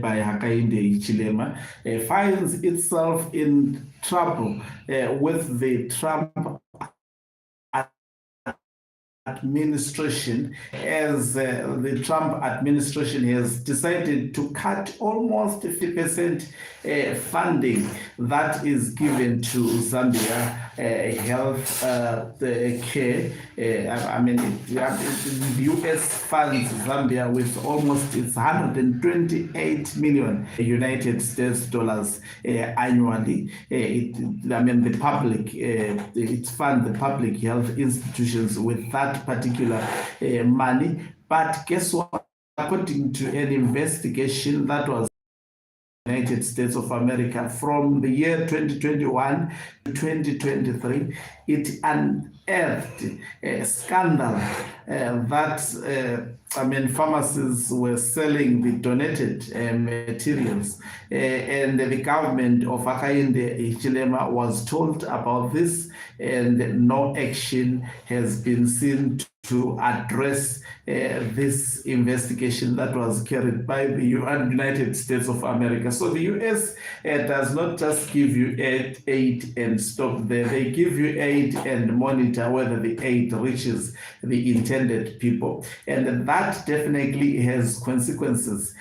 by Hakainde Hichilema finds itself in trouble with the Trump administration, as the Trump administration has decided to cut almost 50% funding that is given to Zambia health care. The U.S. funds Zambia with almost its 128 million United States dollars annually. The public, it funds the public health institutions with that particular money. But guess what? According to an investigation that was United States of America from the year 2021 to 2023, it unearthed a scandal that pharmacies were selling the donated materials, and the government of Hakainde Hichilema was told about this, and no action has been seen to address this investigation that was carried by the United States of America. So the US does not just give you aid and stop there. They give you aid and monitor whether the aid reaches the intended people. And that definitely has consequences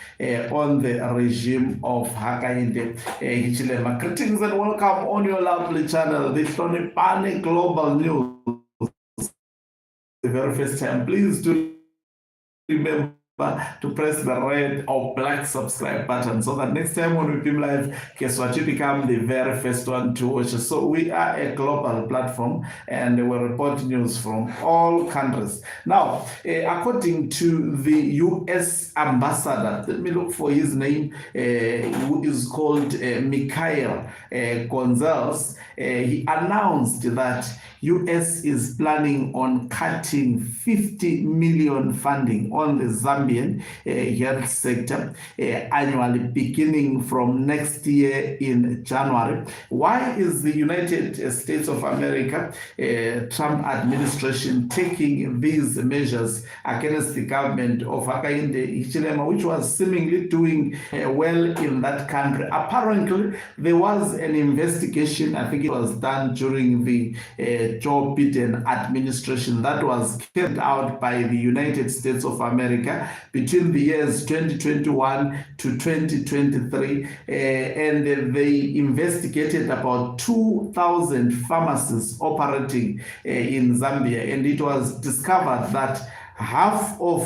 on the regime of Hakainde Hichilema. Greetings and welcome on your lovely channel, the Hlonipane Global News. The very first time, please do remember to press the red or black subscribe button so that next time when we film live, guess what, you become the very first one to watch us. So we are a global platform and we report news from all countries. Now, according to the US ambassador, let me look for his name, who is called Mikhail Gonzalez, he announced that US is planning on cutting 50 million funding on the Zambian health sector annually, beginning from next year in January. Why is the United States of America, Trump administration, taking these measures against the government of Hakainde Hichilema, which was seemingly doing well in that country? Apparently, there was an investigation, I think it was done during the Joe Biden administration, that was carried out by the United States of America between the years 2021 to 2023, and they investigated about 2,000 pharmacies operating in Zambia, and it was discovered that half of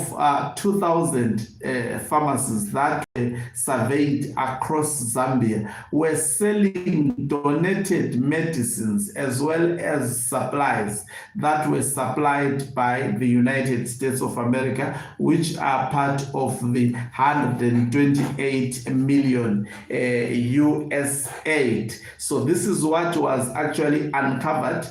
2,000 pharmacies that surveyed across Zambia were selling donated medicines as well as supplies that were supplied by the United States of America, which are part of the 128 million US aid. So this is what was actually uncovered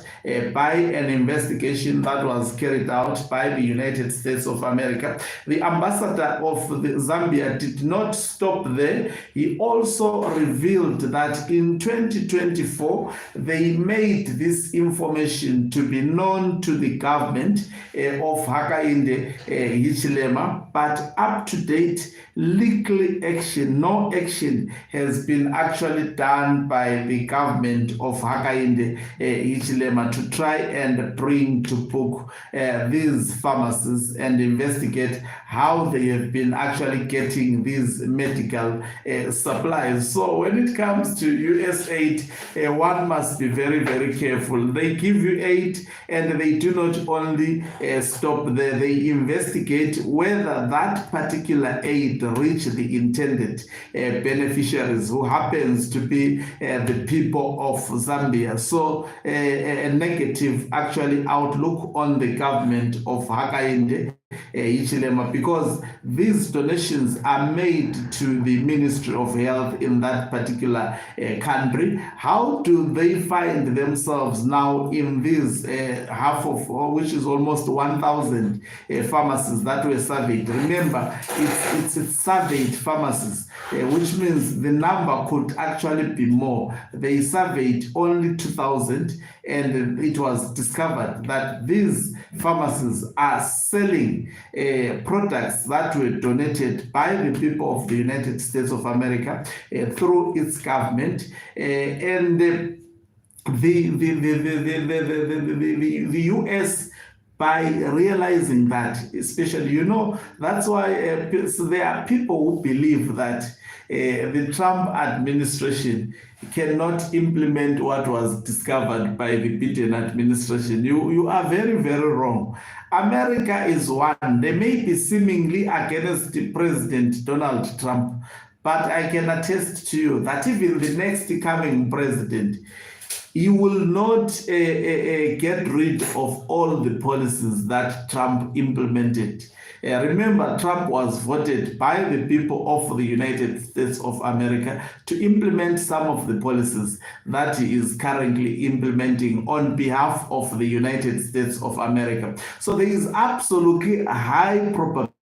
by an investigation that was carried out by the United States of America. The ambassador of the Zambia did not stop there. He also revealed that in 2024, they made this information to be known to the government of Hakainde Hichilema, but up to date, legal action, no action has been actually done by the government of Hakainde Hichilema to try and bring to book these pharmacies and investigate how they have been actually getting these medical supplies. So when it comes to USAID, one must be very, very careful. They give you aid and they do not only stop there, they investigate whether that particular aid reach the intended beneficiaries, who happens to be the people of Zambia. So a negative actually outlook on the government of Hakainde Hichilema, because these donations are made to the Ministry of Health in that particular country. How do they find themselves now in this half of, which is almost 1,000 pharmacies that were surveyed? Remember, it's surveyed pharmacies, which means the number could actually be more. They surveyed only 2,000, and it was discovered that these pharmacies are selling products that were donated by the people of the United States of America through its government, and the US, by realizing that, especially, that's why so there are people who believe that the Trump administration cannot implement what was discovered by the Biden administration. You are very, very wrong. America is one. They may be seemingly against President Donald Trump, but I can attest to you that even the next coming president, you will not get rid of all the policies that Trump implemented. Remember, Trump was voted by the people of the United States of America to implement some of the policies that he is currently implementing on behalf of the United States of America. So there is absolutely a high probability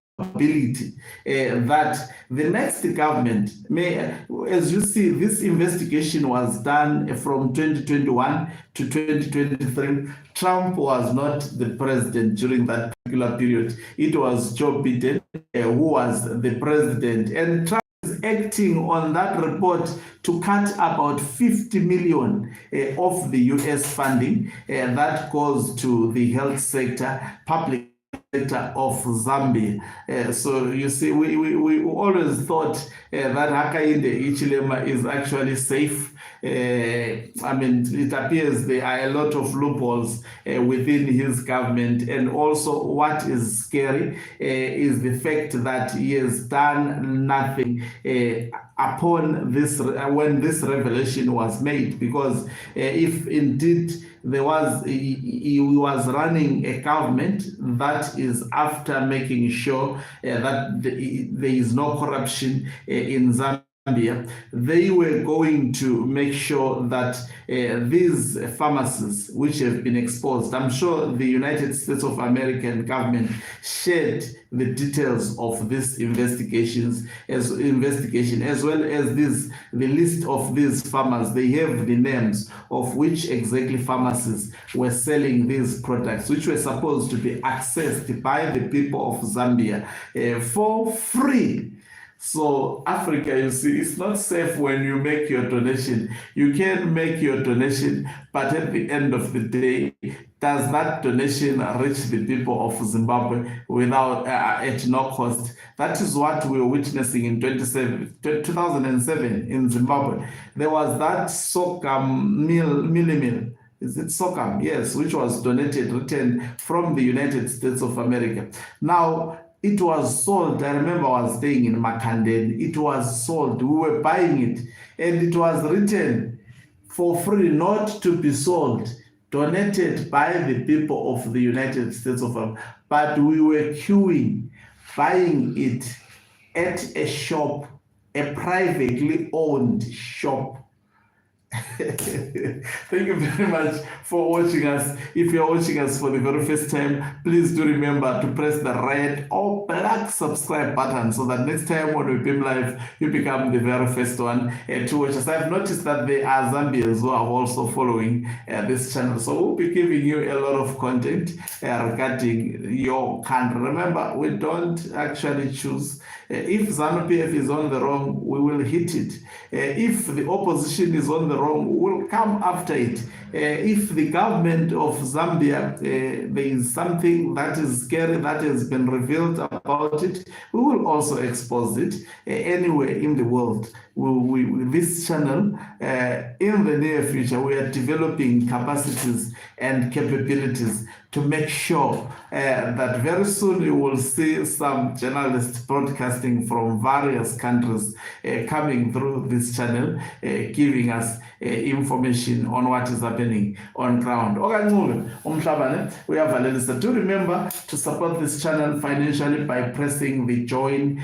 that the next government may, as you see, this investigation was done from 2021 to 2023. Trump was not the president during that particular period. It was Joe Biden who was the president, and Trump is acting on that report to cut about 50 million of the US funding that goes to the health sector, public of Zambia. So you see, we always thought that Hakainde Hichilema is actually safe. I mean, it appears there are a lot of loopholes within his government, and also what is scary is the fact that he has done nothing upon this when this revelation was made, because if indeed he was running a government that is after making sure that there is no corruption in Zambia, they were going to make sure that these pharmacies which have been exposed, I'm sure the United States of American government shared the details of this investigation, as well as the list of these pharmacies. They have the names of which exactly pharmacies were selling these products, which were supposed to be accessed by the people of Zambia for free. So Africa, you see, it's not safe when you make your donation. You can make your donation, but at the end of the day, does that donation reach the people of Zimbabwe without at no cost? That is what we were witnessing in 2007 in Zimbabwe. There was that Socam mill. Is it Socam? Yes, which was returned from the United States of America. Now, it was sold. I remember I was staying in Makanden. It was sold. We were buying it, and it was written for free, not to be sold, donated by the people of the United States of America. But we were queuing, buying it at a shop, a privately owned shop. Thank you very much for watching us. If you're watching us for the very first time, please do remember to press the red or black subscribe button so that next time when we beam live, you become the very first one to watch us. I've noticed that there are Zambians who are also following this channel, so we'll be giving you a lot of content regarding your country. Remember, we don't actually choose. If ZANU-PF is on the wrong, we will hit it. If the opposition is on the wrong, we will come after it. If the government of Zambia, there is something that is scary that has been revealed about it, we will also expose it anywhere in the world. This channel, in the near future, we are developing capacities and capabilities to make sure that very soon you will see some journalists broadcasting from various countries coming through this channel, giving us information on what is happening on ground. We have Valelisa. Do remember to support this channel financially by pressing the join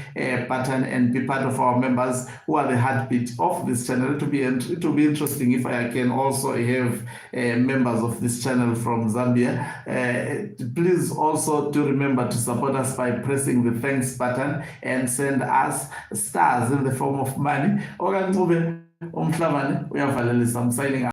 button and be part of our members who are the heartbeat of this channel. It will be interesting if I can also have members of this channel from Zambia. Please also do remember to support us by pressing the thanks button and send us stars in the form of money. I'm signing out.